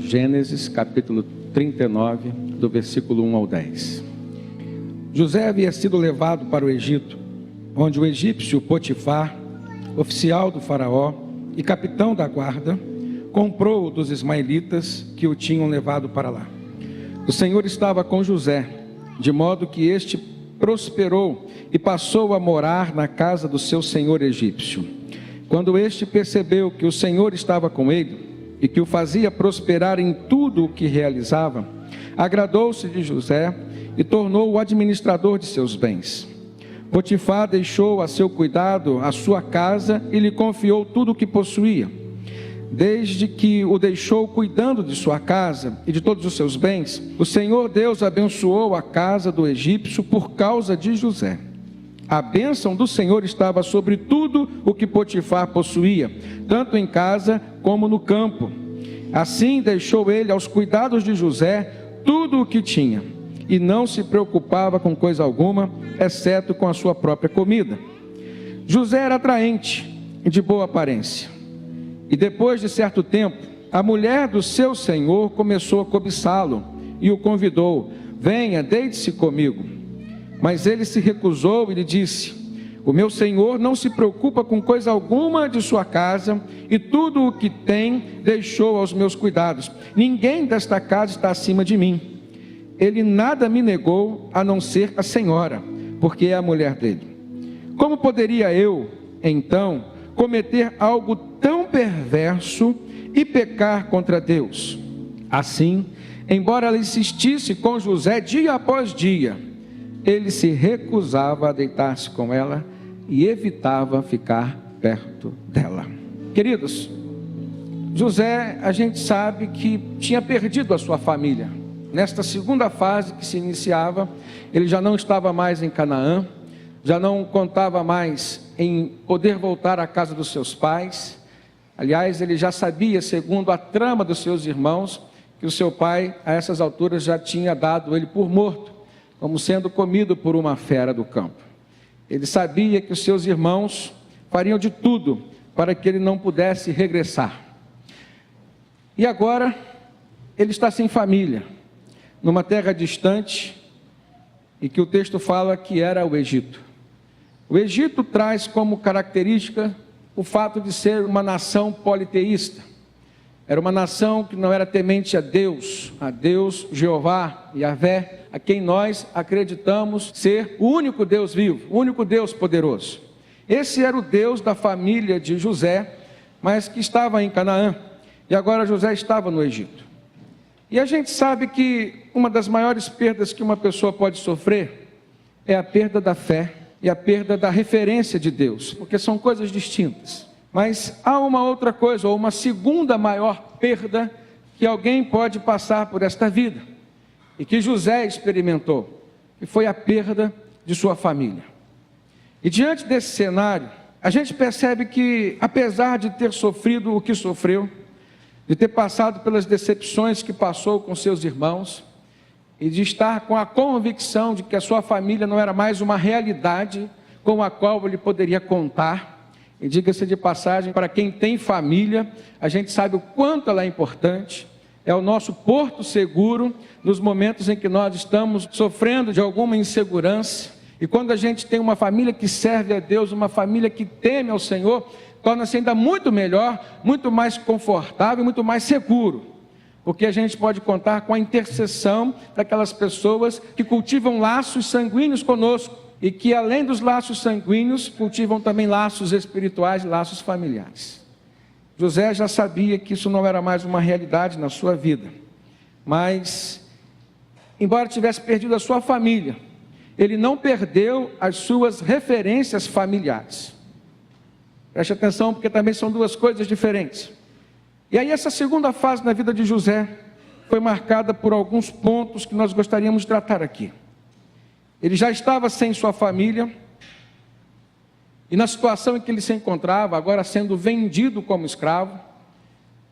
Gênesis, capítulo 39, do versículo 1 ao 10. José havia sido levado para o Egito, onde o egípcio Potifar, oficial do faraó e capitão da guarda, comprou-o dos ismaelitas que o tinham levado para lá. O Senhor estava com José, de modo que este prosperou e passou a morar na casa do seu senhor egípcio. Quando este percebeu que o Senhor estava com ele e que o fazia prosperar em tudo o que realizava, agradou-se de José e tornou-o o administrador de seus bens. Potifar deixou a seu cuidado a sua casa e lhe confiou tudo o que possuía. Desde que o deixou cuidando de sua casa e de todos os seus bens, o Senhor Deus abençoou a casa do egípcio por causa de José. A bênção do Senhor estava sobre tudo o que Potifar possuía, tanto em casa como no campo. Assim deixou ele aos cuidados de José tudo o que tinha, e não se preocupava com coisa alguma, exceto com a sua própria comida. José era atraente e de boa aparência. E depois de certo tempo, a mulher do seu senhor começou a cobiçá-lo e o convidou: venha, deite-se comigo. Mas ele se recusou e lhe disse: o meu senhor não se preocupa com coisa alguma de sua casa, e tudo o que tem deixou aos meus cuidados. Ninguém desta casa está acima de mim. Ele nada me negou, a não ser a senhora, porque é a mulher dele. Como poderia eu, então, cometer algo tão perverso e pecar contra Deus? Assim, embora ela insistisse com José dia após dia, ele se recusava a deitar-se com ela e evitava ficar perto dela. Queridos, José, a gente sabe que tinha perdido a sua família. Nesta segunda fase que se iniciava, ele já não estava mais em Canaã, já não contava mais em poder voltar à casa dos seus pais. Aliás, ele já sabia, segundo a trama dos seus irmãos, que o seu pai, a essas alturas, já tinha dado ele por morto, como sendo comido por uma fera do campo. Ele sabia que os seus irmãos fariam de tudo para que ele não pudesse regressar. E agora, ele está sem família, numa terra distante, e que o texto fala que era o Egito. O Egito traz como característica o fato de ser uma nação politeísta. Era uma nação que não era temente a Deus Jeová, Yahvé, a quem nós acreditamos ser o único Deus vivo, o único Deus poderoso. Esse era o Deus da família de José, mas que estava em Canaã, e agora José estava no Egito. E a gente sabe que uma das maiores perdas que uma pessoa pode sofrer é a perda da fé e a perda da referência de Deus, porque são coisas distintas. Mas há uma outra coisa, ou uma segunda maior perda que alguém pode passar por esta vida, e que José experimentou, que foi a perda de sua família. E diante desse cenário, a gente percebe que, apesar de ter sofrido o que sofreu, de ter passado pelas decepções que passou com seus irmãos, e de estar com a convicção de que a sua família não era mais uma realidade com a qual ele poderia contar. E diga-se de passagem, para quem tem família, a gente sabe o quanto ela é importante, é o nosso porto seguro nos momentos em que nós estamos sofrendo de alguma insegurança. E quando a gente tem uma família que serve a Deus, uma família que teme ao Senhor, torna-se ainda muito melhor, muito mais confortável, muito mais seguro, porque a gente pode contar com a intercessão daquelas pessoas que cultivam laços sanguíneos conosco, e que além dos laços sanguíneos, cultivam também laços espirituais, laços familiares. José já sabia que isso não era mais uma realidade na sua vida, mas, embora tivesse perdido a sua família, ele não perdeu as suas referências familiares. Preste atenção, porque também são duas coisas diferentes. E aí essa segunda fase na vida de José foi marcada por alguns pontos que nós gostaríamos de tratar aqui. Ele já estava sem sua família, e na situação em que ele se encontrava, agora sendo vendido como escravo,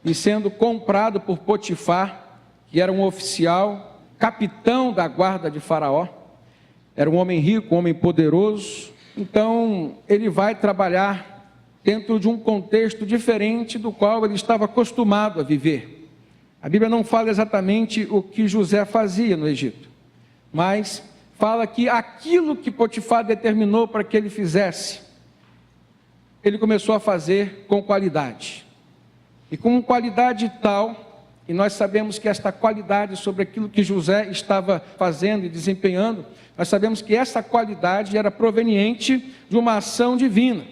e sendo comprado por Potifar, que era um oficial, capitão da guarda de Faraó, era um homem rico, um homem poderoso. Então ele vai trabalhar dentro de um contexto diferente do qual ele estava acostumado a viver. A Bíblia não fala exatamente o que José fazia no Egito, mas fala que aquilo que Potifar determinou para que ele fizesse, ele começou a fazer com qualidade. E com qualidade tal, e nós sabemos que esta qualidade sobre aquilo que José estava fazendo e desempenhando, nós sabemos que essa qualidade era proveniente de uma ação divina.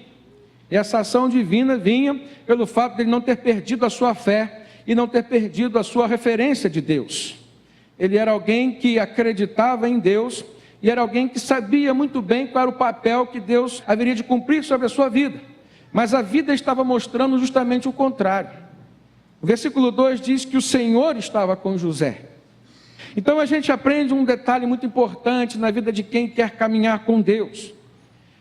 E essa ação divina vinha pelo fato de ele não ter perdido a sua fé e não ter perdido a sua referência de Deus. Ele era alguém que acreditava em Deus e era alguém que sabia muito bem qual era o papel que Deus haveria de cumprir sobre a sua vida. Mas a vida estava mostrando justamente o contrário. O versículo 2 diz que o Senhor estava com José. Então a gente aprende um detalhe muito importante na vida de quem quer caminhar com Deus.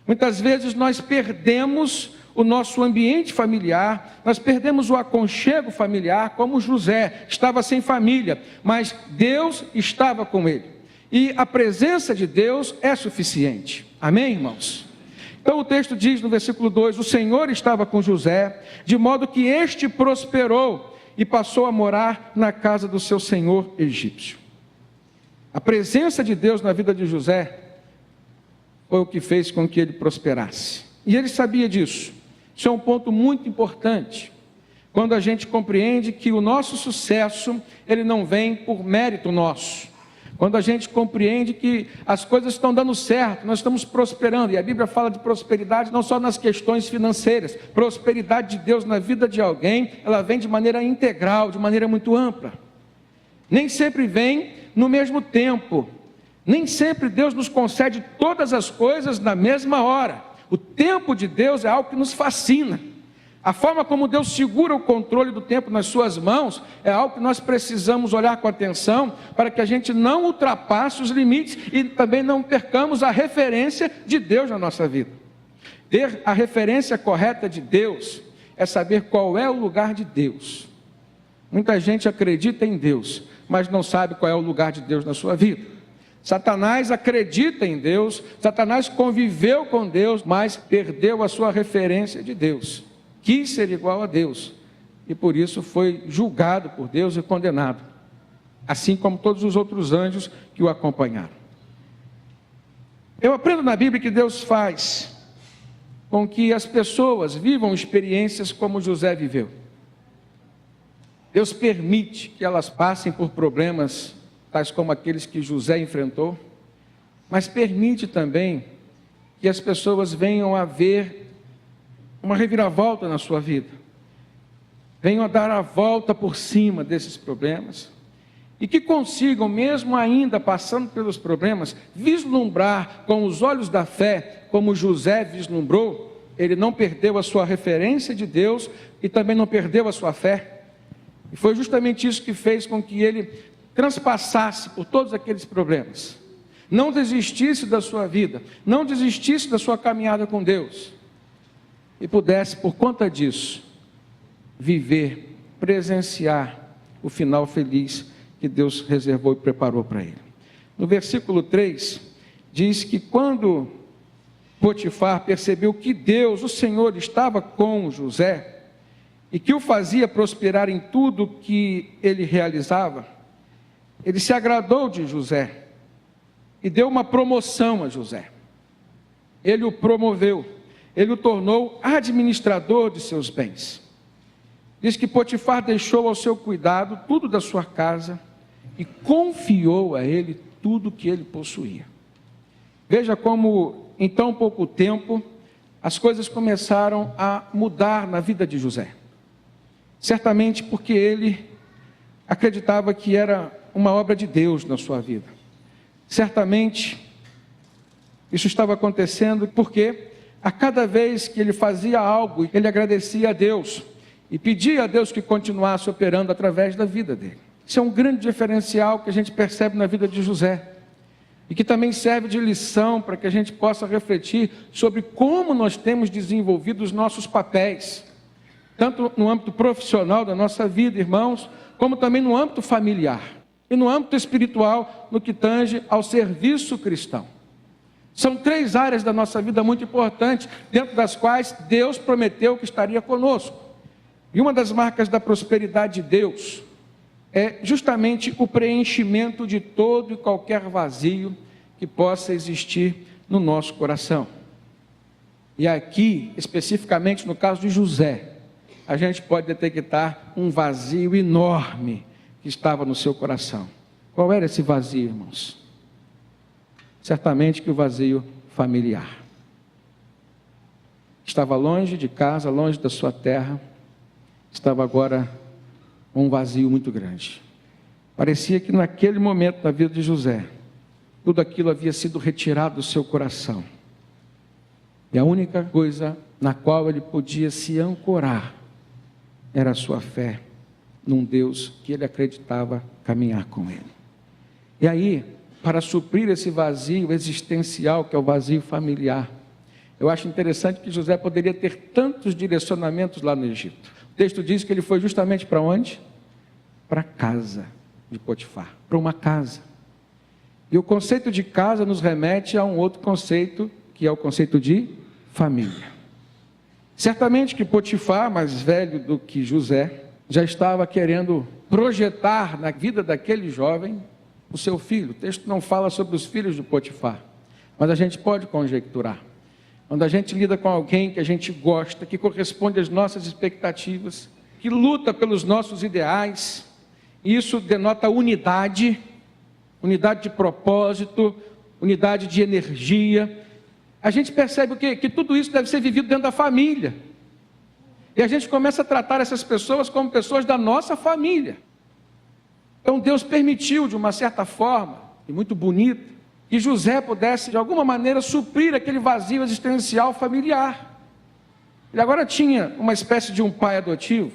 Muitas vezes nós perdemos o nosso ambiente familiar, nós perdemos o aconchego familiar, como José estava sem família, mas Deus estava com ele. E a presença de Deus é suficiente. Amém, irmãos? Então o texto diz no versículo 2, o Senhor estava com José, de modo que este prosperou e passou a morar na casa do seu senhor egípcio. A presença de Deus na vida de José foi o que fez com que ele prosperasse. E ele sabia disso. Isso é um ponto muito importante, quando a gente compreende que o nosso sucesso, ele não vem por mérito nosso. Quando a gente compreende que as coisas estão dando certo, nós estamos prosperando, e a Bíblia fala de prosperidade não só nas questões financeiras, prosperidade de Deus na vida de alguém, ela vem de maneira integral, de maneira muito ampla. Nem sempre vem no mesmo tempo, nem sempre Deus nos concede todas as coisas na mesma hora. O tempo de Deus é algo que nos fascina. A forma como Deus segura o controle do tempo nas suas mãos é algo que nós precisamos olhar com atenção para que a gente não ultrapasse os limites e também não percamos a referência de Deus na nossa vida. Ter a referência correta de Deus é saber qual é o lugar de Deus. Muita gente acredita em Deus, mas não sabe qual é o lugar de Deus na sua vida. Satanás acredita em Deus, Satanás conviveu com Deus, mas perdeu a sua referência de Deus. Quis ser igual a Deus e por isso foi julgado por Deus e condenado, assim como todos os outros anjos que o acompanharam. Eu aprendo na Bíblia que Deus faz com que as pessoas vivam experiências como José viveu. Deus permite que elas passem por problemas tais como aqueles que José enfrentou, mas permite também que as pessoas venham a ver uma reviravolta na sua vida, venham a dar a volta por cima desses problemas, e que consigam, mesmo ainda passando pelos problemas, vislumbrar com os olhos da fé, como José vislumbrou. Ele não perdeu a sua referência de Deus e também não perdeu a sua fé, e foi justamente isso que fez com que ele transpassasse por todos aqueles problemas, não desistisse da sua vida, não desistisse da sua caminhada com Deus, e pudesse, por conta disso, viver, presenciar o final feliz que Deus reservou e preparou para ele. No versículo 3, diz que quando Potifar percebeu que Deus, o Senhor, estava com José, e que o fazia prosperar em tudo que ele realizava, ele se agradou de José e deu uma promoção a José. Ele o promoveu, ele o tornou administrador de seus bens. Diz que Potifar deixou ao seu cuidado tudo da sua casa e confiou a ele tudo que ele possuía. Veja como em tão pouco tempo as coisas começaram a mudar na vida de José. Certamente porque ele acreditava que era uma obra de Deus na sua vida. Certamente isso estava acontecendo porque a cada vez que ele fazia algo, ele agradecia a Deus e pedia a Deus que continuasse operando através da vida dele. Isso é um grande diferencial que a gente percebe na vida de José e que também serve de lição para que a gente possa refletir sobre como nós temos desenvolvido os nossos papéis, tanto no âmbito profissional da nossa vida, irmãos, como também no âmbito familiar e no âmbito espiritual, no que tange ao serviço cristão. São 3 áreas da nossa vida muito importantes, dentro das quais Deus prometeu que estaria conosco. E uma das marcas da prosperidade de Deus é justamente o preenchimento de todo e qualquer vazio que possa existir no nosso coração. E aqui, especificamente no caso de José, a gente pode detectar um vazio enorme que estava no seu coração. Qual era esse vazio, irmãos? Certamente que o vazio familiar. Estava longe de casa, longe da sua terra, estava agora um vazio muito grande. Parecia que naquele momento da vida de José, tudo aquilo havia sido retirado do seu coração. E a única coisa na qual ele podia se ancorar era a sua fé num Deus que ele acreditava caminhar com ele. E aí, para suprir esse vazio existencial, que é o vazio familiar, eu acho interessante que José poderia ter tantos direcionamentos lá no Egito. O texto diz que ele foi justamente para onde? Para a casa de Potifar, para uma casa. E o conceito de casa nos remete a um outro conceito, que é o conceito de família. Certamente que Potifar, mais velho do que José, já estava querendo projetar na vida daquele jovem o seu filho. O texto não fala sobre os filhos de Potifar, mas a gente pode conjecturar. Quando a gente lida com alguém que a gente gosta, que corresponde às nossas expectativas, que luta pelos nossos ideais, isso denota unidade de propósito, unidade de energia. A gente percebe o quê? Que tudo isso deve ser vivido dentro da família. E a gente começa a tratar essas pessoas como pessoas da nossa família. Então Deus permitiu, de uma certa forma, e muito bonita, que José pudesse, de alguma maneira, suprir aquele vazio existencial familiar. Ele agora tinha uma espécie de um pai adotivo,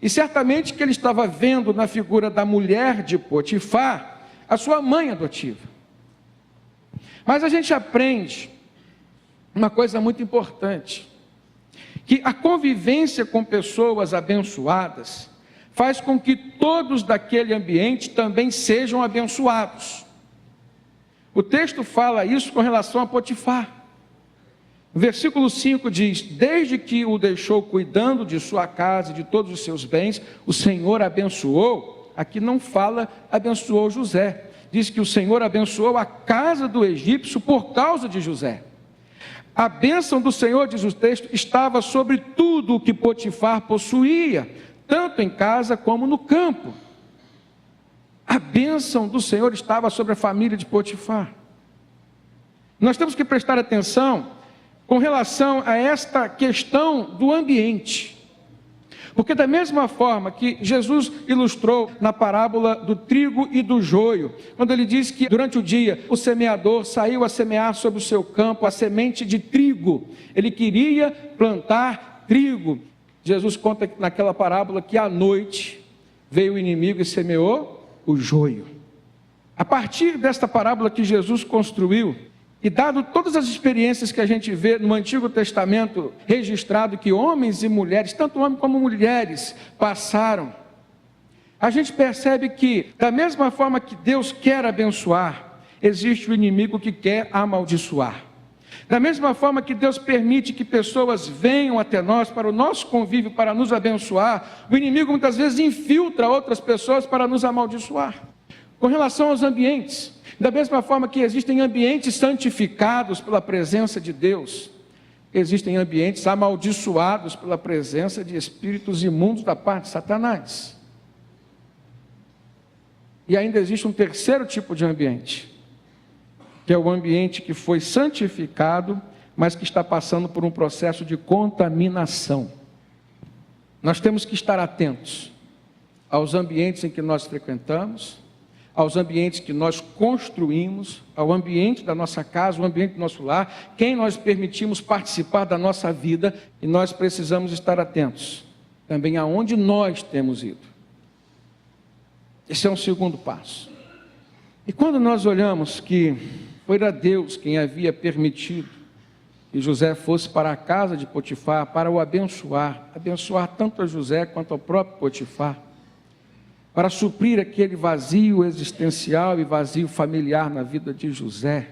e certamente que ele estava vendo na figura da mulher de Potifar, a sua mãe adotiva. Mas a gente aprende uma coisa muito importante, que a convivência com pessoas abençoadas faz com que todos daquele ambiente também sejam abençoados. O texto fala isso com relação a Potifar. O versículo 5 diz: desde que o deixou cuidando de sua casa e de todos os seus bens, o Senhor abençoou. Aqui não fala abençoou José, diz que o Senhor abençoou a casa do egípcio por causa de José. A bênção do Senhor, diz o texto, estava sobre tudo o que Potifar possuía, tanto em casa como no campo. A bênção do Senhor estava sobre a família de Potifar. Nós temos que prestar atenção com relação a esta questão do ambiente. Porque da mesma forma que Jesus ilustrou na parábola do trigo e do joio, quando ele diz que durante o dia o semeador saiu a semear sobre o seu campo a semente de trigo, ele queria plantar trigo. Jesus conta naquela parábola que à noite veio o inimigo e semeou o joio. A partir desta parábola que Jesus construiu, e dado todas as experiências que a gente vê no Antigo Testamento registrado que homens e mulheres, tanto homens como mulheres, passaram, a gente percebe que da mesma forma que Deus quer abençoar, existe o inimigo que quer amaldiçoar. Da mesma forma que Deus permite que pessoas venham até nós para o nosso convívio, para nos abençoar, o inimigo muitas vezes infiltra outras pessoas para nos amaldiçoar. Com relação aos ambientes, da mesma forma que existem ambientes santificados pela presença de Deus, existem ambientes amaldiçoados pela presença de espíritos imundos da parte de Satanás. E ainda existe um terceiro tipo de ambiente, que é o ambiente que foi santificado, mas que está passando por um processo de contaminação. Nós temos que estar atentos aos ambientes em que nós frequentamos, aos ambientes que nós construímos, ao ambiente da nossa casa, o ambiente do nosso lar, quem nós permitimos participar da nossa vida, e nós precisamos estar atentos também aonde nós temos ido. Esse é um segundo passo. E quando nós olhamos que foi Deus quem havia permitido que José fosse para a casa de Potifar para o abençoar tanto a José quanto ao próprio Potifar, para suprir aquele vazio existencial e vazio familiar na vida de José,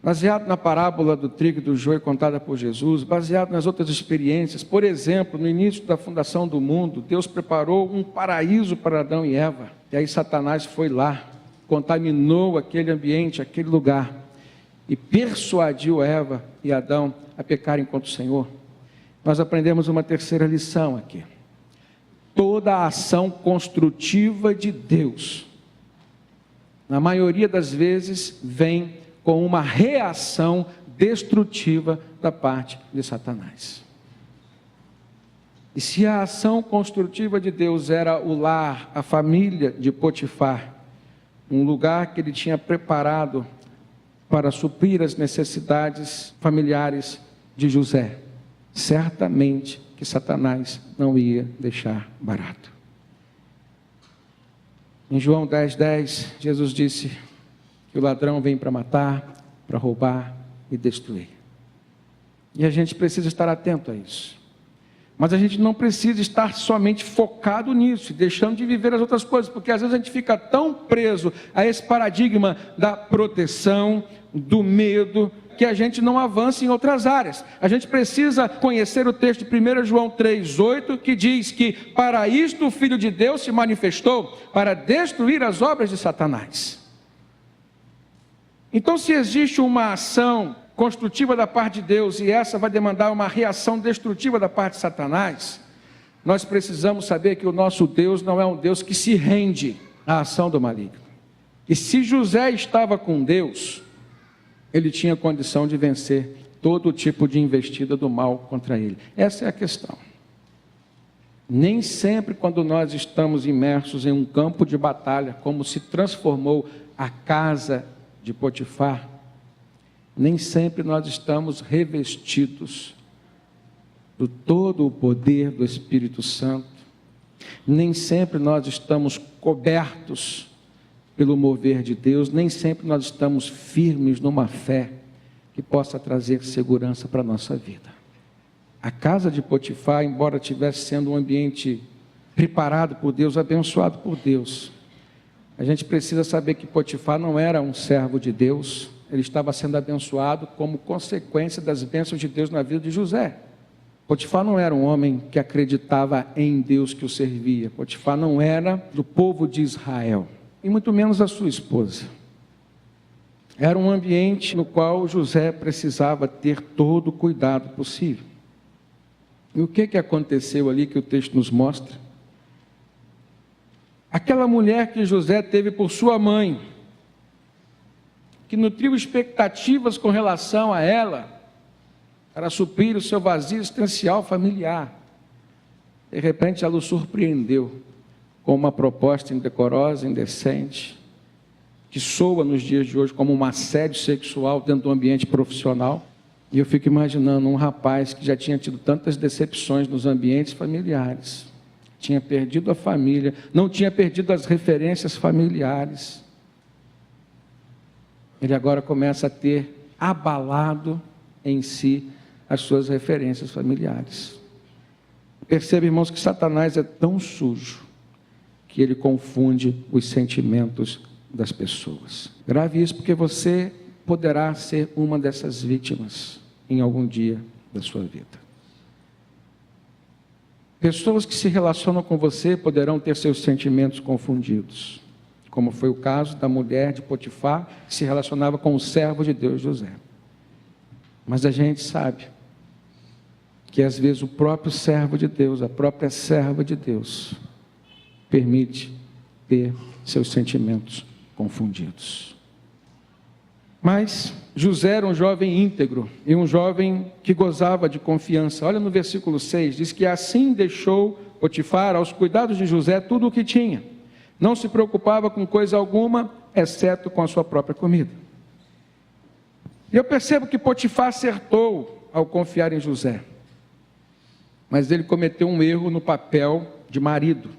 baseado na parábola do trigo e do joio contada por Jesus, baseado nas outras experiências. Por exemplo, no início da fundação do mundo, Deus preparou um paraíso para Adão e Eva, e aí Satanás foi lá, contaminou aquele ambiente, aquele lugar, e persuadiu Eva e Adão a pecarem contra o Senhor. Nós aprendemos uma terceira lição aqui. Toda a ação construtiva de Deus, na maioria das vezes, vem com uma reação destrutiva da parte de Satanás. E se a ação construtiva de Deus era o lar, a família de Potifar, um lugar que ele tinha preparado para suprir as necessidades familiares de José, certamente que Satanás não ia deixar barato. Em João 10:10, Jesus disse que o ladrão vem para matar, para roubar e destruir. E a gente precisa estar atento a isso. Mas a gente não precisa estar somente focado nisso, deixando de viver as outras coisas, porque às vezes a gente fica tão preso a esse paradigma da proteção, do medo, que a gente não avança em outras áreas. A gente precisa conhecer o texto de 1 João 3:8, que diz que para isto o Filho de Deus se manifestou, para destruir as obras de Satanás. Então, se existe uma ação construtiva da parte de Deus, e essa vai demandar uma reação destrutiva da parte de Satanás, nós precisamos saber que o nosso Deus não é um Deus que se rende à ação do maligno. E se José estava com Deus, ele tinha condição de vencer todo tipo de investida do mal contra ele. Essa é a questão. Nem sempre quando nós estamos imersos em um campo de batalha, como se transformou a casa de Potifar, nem sempre nós estamos revestidos do todo o poder do Espírito Santo, nem sempre nós estamos cobertos pelo mover de Deus, nem sempre nós estamos firmes numa fé que possa trazer segurança para a nossa vida. A casa de Potifar, embora estivesse sendo um ambiente preparado por Deus, abençoado por Deus, a gente precisa saber que Potifar não era um servo de Deus, ele estava sendo abençoado como consequência das bênçãos de Deus na vida de José. Potifar não era um homem que acreditava em Deus que o servia. Potifar não era do povo de Israel, e muito menos a sua esposa. Era um ambiente no qual José precisava ter todo o cuidado possível. E o que aconteceu ali que o texto nos mostra? Aquela mulher que José teve por sua mãe, que nutriu expectativas com relação a ela, para suprir o seu vazio existencial familiar. De repente ela o surpreendeu com uma proposta indecorosa, indecente, que soa nos dias de hoje como um assédio sexual dentro do ambiente profissional. E eu fico imaginando um rapaz que já tinha tido tantas decepções nos ambientes familiares, tinha perdido a família, não tinha perdido as referências familiares. Ele agora começa a ter abalado em si as suas referências familiares. Perceba, irmãos, que Satanás é tão sujo que ele confunde os sentimentos das pessoas. Grave isso, porque você poderá ser uma dessas vítimas em algum dia da sua vida. Pessoas que se relacionam com você poderão ter seus sentimentos confundidos, como foi o caso da mulher de Potifar, que se relacionava com o servo de Deus, José. Mas a gente sabe que às vezes o próprio servo de Deus, a própria serva de Deus, permite ter seus sentimentos confundidos. Mas José era um jovem íntegro e um jovem que gozava de confiança. Olha no versículo 6, diz que assim deixou Potifar aos cuidados de José tudo o que tinha. Não se preocupava com coisa alguma, exceto com a sua própria comida. E eu percebo que Potifar acertou ao confiar em José. Mas ele cometeu um erro no papel de marido.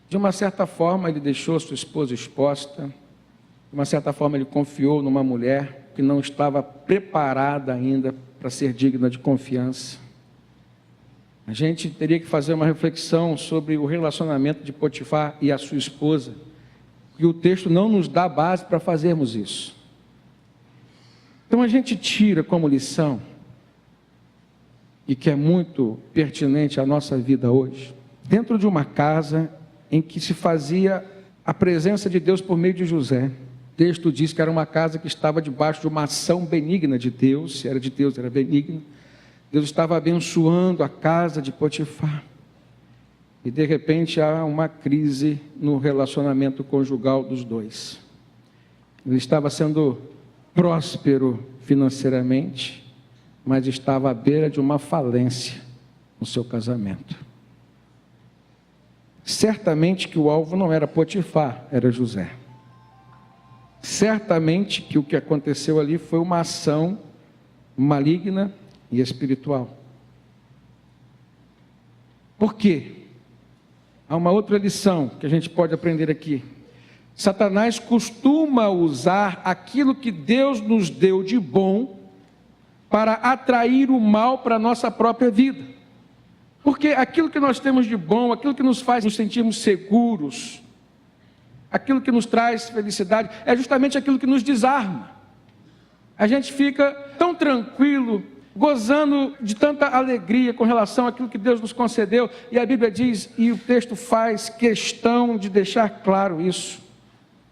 De uma certa forma, ele deixou sua esposa exposta. De uma certa forma, ele confiou numa mulher que não estava preparada ainda para ser digna de confiança. A gente teria que fazer uma reflexão sobre o relacionamento de Potifar e a sua esposa, e o texto não nos dá base para fazermos isso. Então a gente tira como lição, e que é muito pertinente à nossa vida hoje, dentro de uma casa em que se fazia a presença de Deus por meio de José. O texto diz que era uma casa que estava debaixo de uma ação benigna de Deus, se era de Deus, era benigna. Deus estava abençoando a casa de Potifar. E de repente há uma crise no relacionamento conjugal dos dois. Ele estava sendo próspero financeiramente, mas estava à beira de uma falência no seu casamento. Certamente que o alvo não era Potifar, era José. Certamente que o que aconteceu ali foi uma ação maligna e espiritual. Por quê? Há uma outra lição que a gente pode aprender aqui. Satanás costuma usar aquilo que Deus nos deu de bom para atrair o mal para a nossa própria vida. Porque aquilo que nós temos de bom, aquilo que nos faz nos sentirmos seguros, aquilo que nos traz felicidade, é justamente aquilo que nos desarma. A gente fica tão tranquilo, gozando de tanta alegria com relação àquilo que Deus nos concedeu, e a Bíblia diz, e o texto faz questão de deixar claro isso.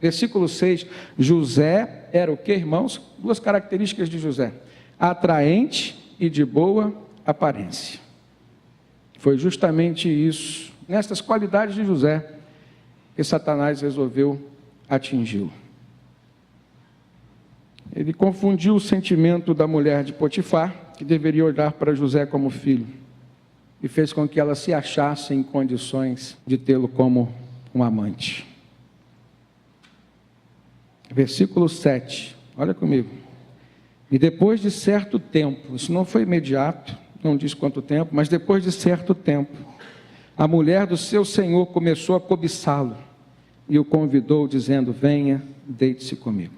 Versículo 6, José era o que, irmãos? Duas características de José: atraente e de boa aparência. Foi justamente isso, nestas qualidades de José, que Satanás resolveu atingi-lo. Ele confundiu o sentimento da mulher de Potifar, que deveria olhar para José como filho, e fez com que ela se achasse em condições de tê-lo como um amante. Versículo 7, olha comigo. E depois de certo tempo, isso não foi imediato, não diz quanto tempo, mas depois de certo tempo, a mulher do seu senhor começou a cobiçá-lo, e o convidou dizendo: venha, deite-se comigo.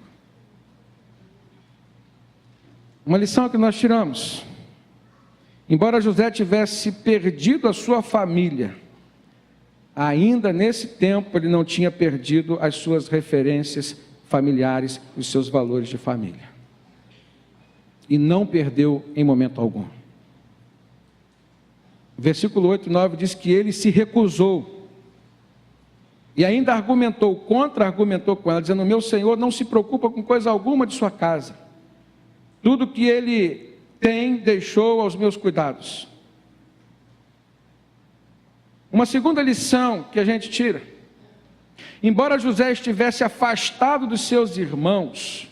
Uma lição que nós tiramos: embora José tivesse perdido a sua família, ainda nesse tempo ele não tinha perdido as suas referências familiares, os seus valores de família. E não perdeu em momento algum. Versículo 8 e 9 diz que ele se recusou. E ainda argumentou, contra-argumentou com ela, dizendo: meu senhor não se preocupa com coisa alguma de sua casa. Tudo que ele tem, deixou aos meus cuidados. Uma segunda lição que a gente tira: embora José estivesse afastado dos seus irmãos,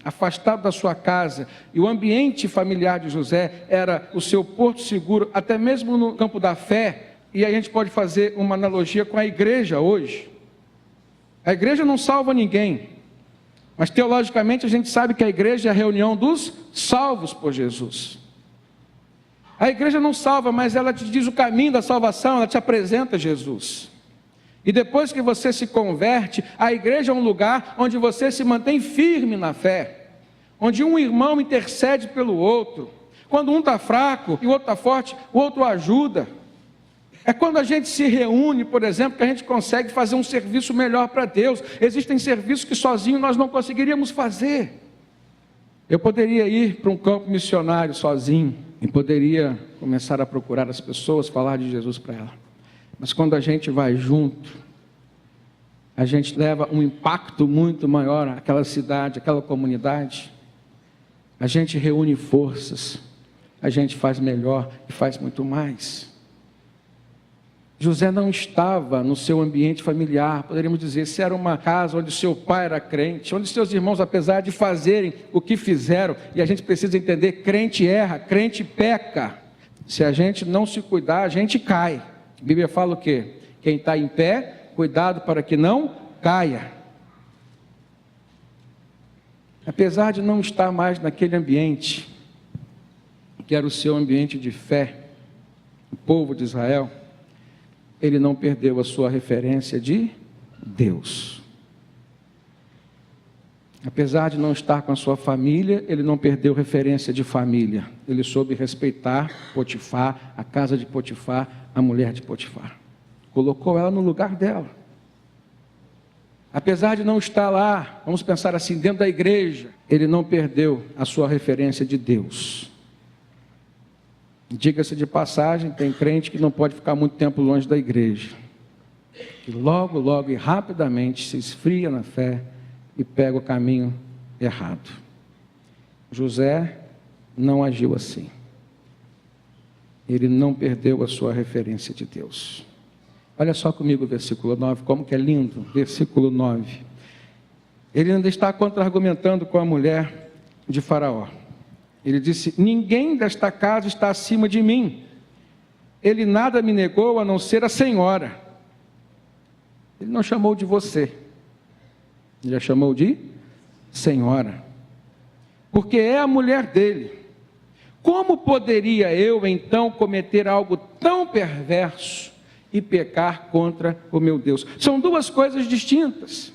afastado da sua casa, e o ambiente familiar de José era o seu porto seguro, até mesmo no campo da fé, e a gente pode fazer uma analogia com a igreja hoje. A igreja não salva ninguém, mas teologicamente a gente sabe que a igreja é a reunião dos salvos por Jesus. A igreja não salva, mas ela te diz o caminho da salvação, ela te apresenta Jesus. E depois que você se converte, a igreja é um lugar onde você se mantém firme na fé, onde um irmão intercede pelo outro. Quando um está fraco e o outro está forte, o outro ajuda. É quando a gente se reúne, por exemplo, que a gente consegue fazer um serviço melhor para Deus. Existem serviços que sozinho nós não conseguiríamos fazer. Eu poderia ir para um campo missionário sozinho, e poderia começar a procurar as pessoas, falar de Jesus para elas. Mas quando a gente vai junto, a gente leva um impacto muito maior àquela cidade, àquela comunidade. A gente reúne forças, a gente faz melhor e faz muito mais. José não estava no seu ambiente familiar, poderíamos dizer, se era uma casa onde seu pai era crente, onde seus irmãos, apesar de fazerem o que fizeram, e a gente precisa entender, crente erra, crente peca. Se a gente não se cuidar, a gente cai. A Bíblia fala o quê? Quem está em pé, cuidado para que não caia. Apesar de não estar mais naquele ambiente, que era o seu ambiente de fé, o povo de Israel, ele não perdeu a sua referência de Deus. Apesar de não estar com a sua família, ele não perdeu referência de família. Ele soube respeitar Potifar, a casa de Potifar, a mulher de Potifar. Colocou ela no lugar dela. apesar de não estar lá, vamos pensar assim, dentro da igreja, ele não perdeu a sua referência de Deus. Diga-se de passagem, tem crente que não pode ficar muito tempo longe da igreja, que logo, logo e rapidamente se esfria na fé e pega o caminho errado. José não agiu assim. Ele não perdeu a sua referência de Deus. Olha só comigo o versículo 9, como que é lindo, versículo 9. Ele ainda está contra-argumentando com a mulher de Faraó. Ele disse: ninguém desta casa está acima de mim. Ele nada me negou a não ser a senhora. Ele não chamou de você. Ele a chamou de senhora. Porque é a mulher dele. Como poderia eu então cometer algo tão perverso e pecar contra o meu Deus? São duas coisas distintas.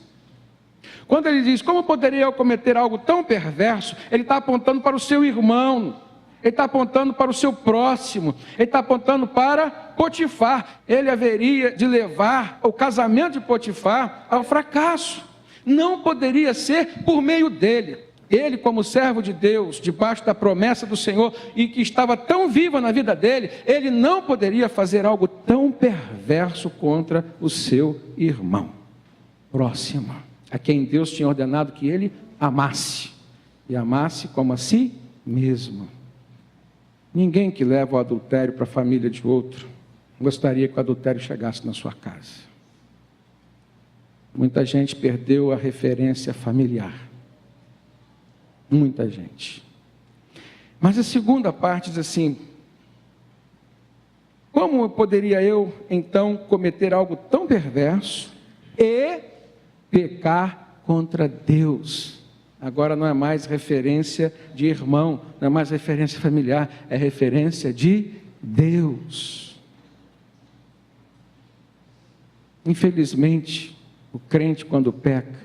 Quando ele diz, como poderia eu cometer algo tão perverso, ele está apontando para o seu irmão, ele está apontando para o seu próximo, ele está apontando para Potifar. Ele haveria de levar o casamento de Potifar ao fracasso. Não poderia ser por meio dele. Ele, como servo de Deus, debaixo da promessa do Senhor, e que estava tão viva na vida dele, ele não poderia fazer algo tão perverso contra o seu irmão próximo, a quem Deus tinha ordenado que ele amasse, e amasse como a si mesmo. Ninguém que leva o adultério para a família de outro gostaria que o adultério chegasse na sua casa. Muita gente perdeu a referência familiar. Muita gente. Mas a segunda parte diz assim: como poderia eu então cometer algo tão perverso e pecar contra Deus? Agora não é mais referência de irmão, não é mais referência familiar, é referência de Deus. Infelizmente, o crente quando peca,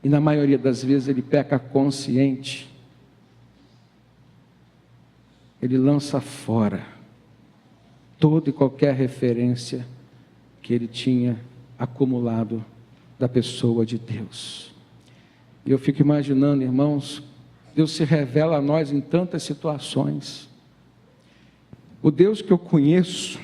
e na maioria das vezes ele peca consciente, ele lança fora toda e qualquer referência que ele tinha acumulado da pessoa de Deus. E eu fico imaginando, irmãos, Deus se revela a nós em tantas situações. O Deus que eu conheço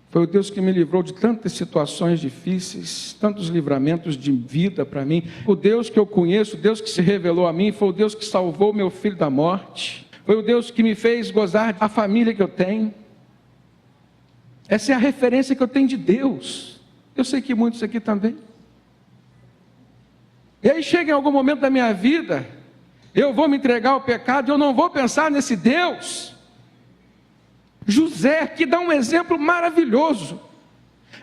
foi o Deus que me livrou de tantas situações difíceis, tantos livramentos de vida para mim. O Deus que eu conheço, o Deus que se revelou a mim, foi o Deus que salvou meu filho da morte. Foi o Deus que me fez gozar a família que eu tenho. Essa é a referência que eu tenho de Deus. Eu sei que muitos aqui também. E aí chega em algum momento da minha vida, eu vou me entregar ao pecado, eu não vou pensar nesse Deus. José aqui dá um exemplo maravilhoso,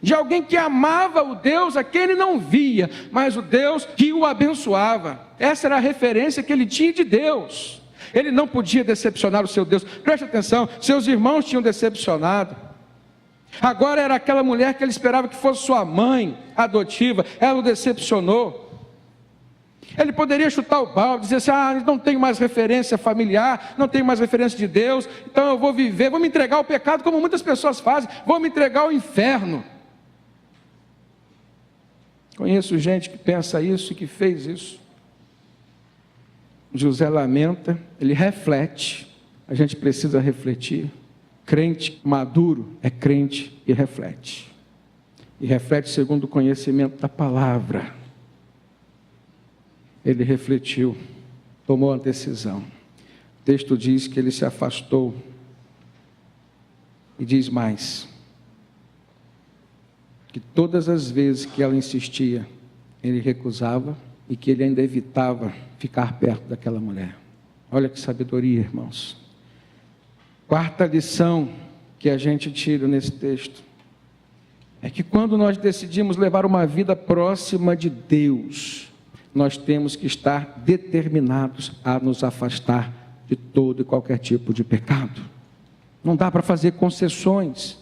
de alguém que amava o Deus a quem ele não via, mas o Deus que o abençoava. Essa era a referência que ele tinha de Deus. Ele não podia decepcionar o seu Deus. Preste atenção, seus irmãos tinham decepcionado. Agora era aquela mulher que ele esperava que fosse sua mãe adotiva, ela o decepcionou. Ele poderia chutar o balde, dizer assim: não tenho mais referência familiar, não tenho mais referência de Deus, então eu vou viver, vou me entregar ao pecado como muitas pessoas fazem, vou me entregar ao inferno. Conheço gente que pensa isso e que fez isso. José lamenta, ele reflete, a gente precisa refletir. Crente maduro é crente e reflete segundo o conhecimento da palavra. Ele refletiu, tomou a decisão. O texto diz que ele se afastou, e diz mais, que todas as vezes que ela insistia, ele recusava, e que ele ainda evitava ficar perto daquela mulher. Olha que sabedoria, irmãos. Quarta lição que a gente tira nesse texto, é que quando nós decidimos levar uma vida próxima de Deus, nós temos que estar determinados a nos afastar de todo e qualquer tipo de pecado. Não dá para fazer concessões.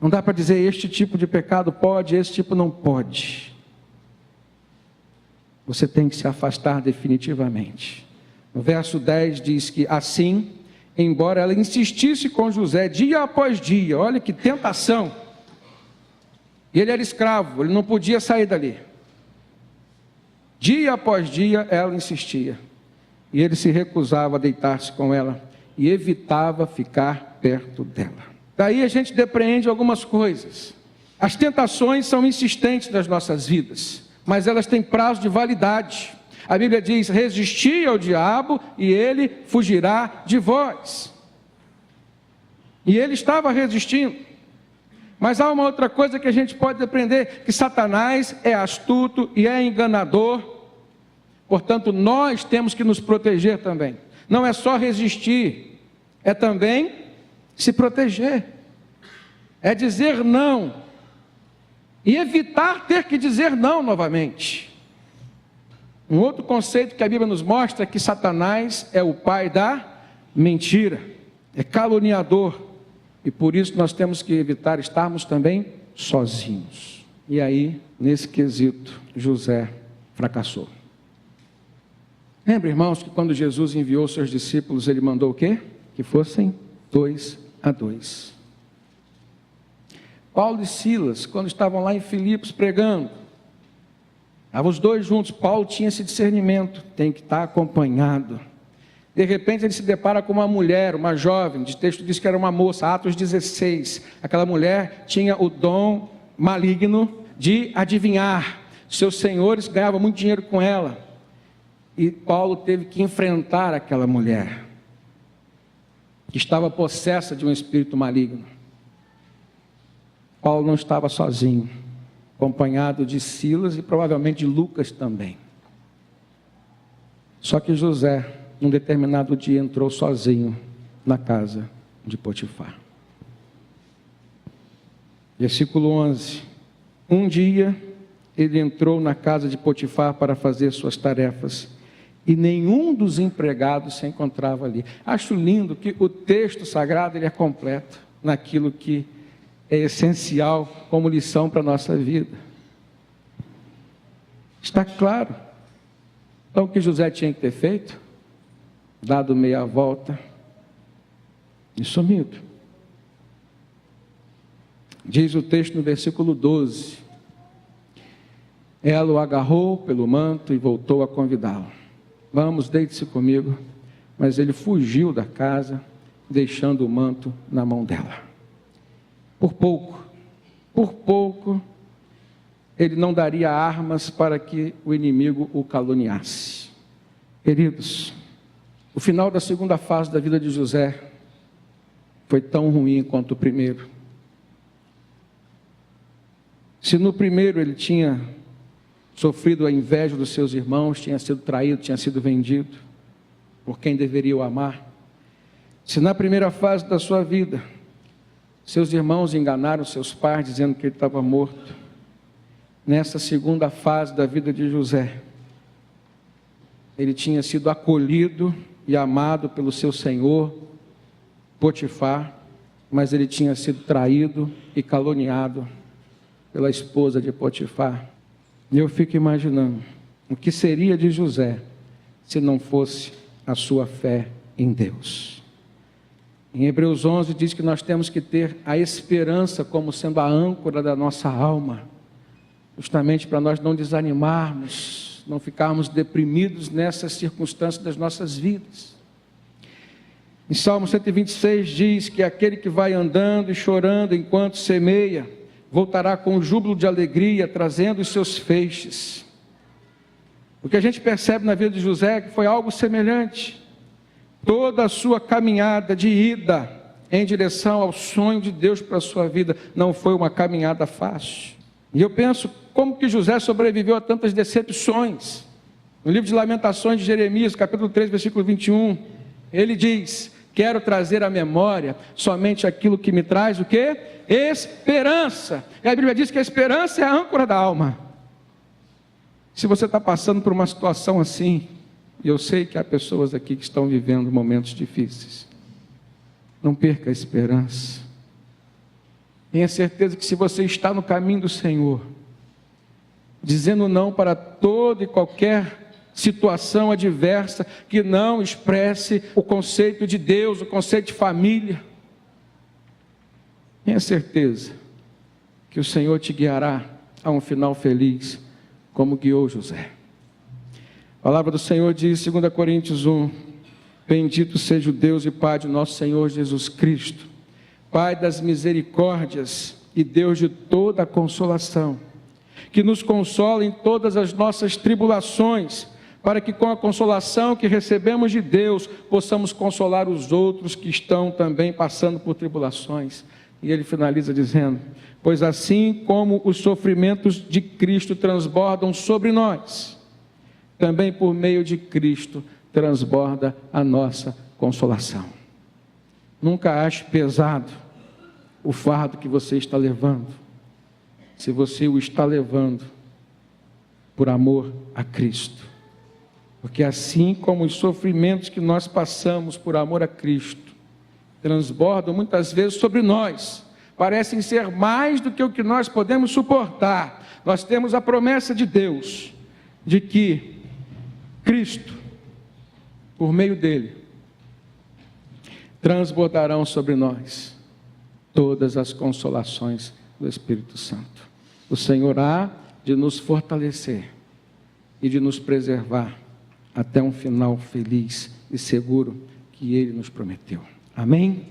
Não dá para dizer este tipo de pecado pode, esse tipo não pode. Você tem que se afastar definitivamente. No verso 10 diz que assim, embora ela insistisse com José dia após dia, olha que tentação, E ele era escravo, ele não podia sair dali. Dia após dia ela insistia. E ele se recusava a deitar-se com ela e evitava ficar perto dela. Daí a gente depreende algumas coisas. As tentações são insistentes nas nossas vidas, mas elas têm prazo de validade. A Bíblia diz: resisti ao diabo e ele fugirá de vós. E ele estava resistindo. Mas há uma outra coisa que a gente pode aprender, que Satanás é astuto e é enganador. Portanto, nós temos que nos proteger também. Não é só resistir, é também se proteger. É dizer não. E evitar ter que dizer não novamente. Um outro conceito que a Bíblia nos mostra é que Satanás é o pai da mentira. É caluniador. E por isso nós temos que evitar estarmos também sozinhos. E aí, nesse quesito, José fracassou. Lembra, irmãos, que quando Jesus enviou seus discípulos, ele mandou o quê? Que fossem 2 a 2. Paulo e Silas, quando estavam lá em Filipos pregando, estavam os dois juntos. Paulo tinha esse discernimento, tem que estar acompanhado. De repente ele se depara com uma mulher, uma jovem, o texto diz que era uma moça, Atos 16. Aquela mulher tinha o dom maligno de adivinhar. Seus senhores ganhavam muito dinheiro com ela. E Paulo teve que enfrentar aquela mulher, que estava possessa de um espírito maligno. Paulo não estava sozinho, acompanhado de Silas e provavelmente de Lucas também. Só que José, num determinado dia, entrou sozinho na casa de Potifar. Versículo 11. Um dia ele entrou na casa de Potifar para fazer suas tarefas, e nenhum dos empregados se encontrava ali. Acho lindo que o texto sagrado ele é completo naquilo que é essencial como lição para a nossa vida. Está claro. Então o que José tinha que ter feito? Dado meia volta e sumido. Diz o texto no versículo 12. Ela o agarrou pelo manto e voltou a convidá-lo. Vamos, deite-se comigo. Mas ele fugiu da casa, deixando o manto na mão dela. Por pouco, ele não daria armas para que o inimigo o caluniasse. Queridos, o final da segunda fase da vida de José foi tão ruim quanto o primeiro. Se no primeiro ele tinha sofrido a inveja dos seus irmãos, tinha sido traído, tinha sido vendido por quem deveria o amar. Se na primeira fase da sua vida, seus irmãos enganaram seus pais dizendo que ele estava morto, nessa segunda fase da vida de José, ele tinha sido acolhido e amado pelo seu senhor, Potifar, mas ele tinha sido traído e caluniado pela esposa de Potifar. E eu fico imaginando o que seria de José se não fosse a sua fé em Deus. Em Hebreus 11 diz que nós temos que ter a esperança como sendo a âncora da nossa alma, justamente para nós não desanimarmos, não ficarmos deprimidos nessas circunstâncias das nossas vidas. Em Salmo 126 diz que aquele que vai andando e chorando enquanto semeia, voltará com júbilo de alegria, trazendo os seus feixes. O que a gente percebe na vida de José é que foi algo semelhante. Toda a sua caminhada de ida em direção ao sonho de Deus para a sua vida não foi uma caminhada fácil. E eu penso, como que José sobreviveu a tantas decepções? No livro de Lamentações de Jeremias, capítulo 3, versículo 21, ele diz: quero trazer à memória somente aquilo que me traz o quê? Esperança. E a Bíblia diz que a esperança é a âncora da alma. Se você está passando por uma situação assim, e eu sei que há pessoas aqui que estão vivendo momentos difíceis, não perca a esperança. Tenha certeza que se você está no caminho do Senhor, dizendo não para toda e qualquer situação adversa que não expresse o conceito de Deus, o conceito de família, tenha certeza que o Senhor te guiará a um final feliz, como guiou José. A palavra do Senhor diz, 2 Coríntios 1, bendito seja o Deus e Pai de nosso Senhor Jesus Cristo, Pai das misericórdias e Deus de toda a consolação, que nos consola em todas as nossas tribulações, para que com a consolação que recebemos de Deus, possamos consolar os outros que estão também passando por tribulações. E ele finaliza dizendo, pois assim como os sofrimentos de Cristo transbordam sobre nós, também por meio de Cristo transborda a nossa consolação. Nunca ache pesado o fardo que você está levando, se você o está levando por amor a Cristo. Porque assim como os sofrimentos que nós passamos por amor a Cristo, transbordam muitas vezes sobre nós, parecem ser mais do que o que nós podemos suportar. Nós temos a promessa de Deus, de que Cristo, por meio dele, transbordarão sobre nós todas as consolações do Espírito Santo. O Senhor há de nos fortalecer e de nos preservar até um final feliz e seguro que ele nos prometeu. Amém?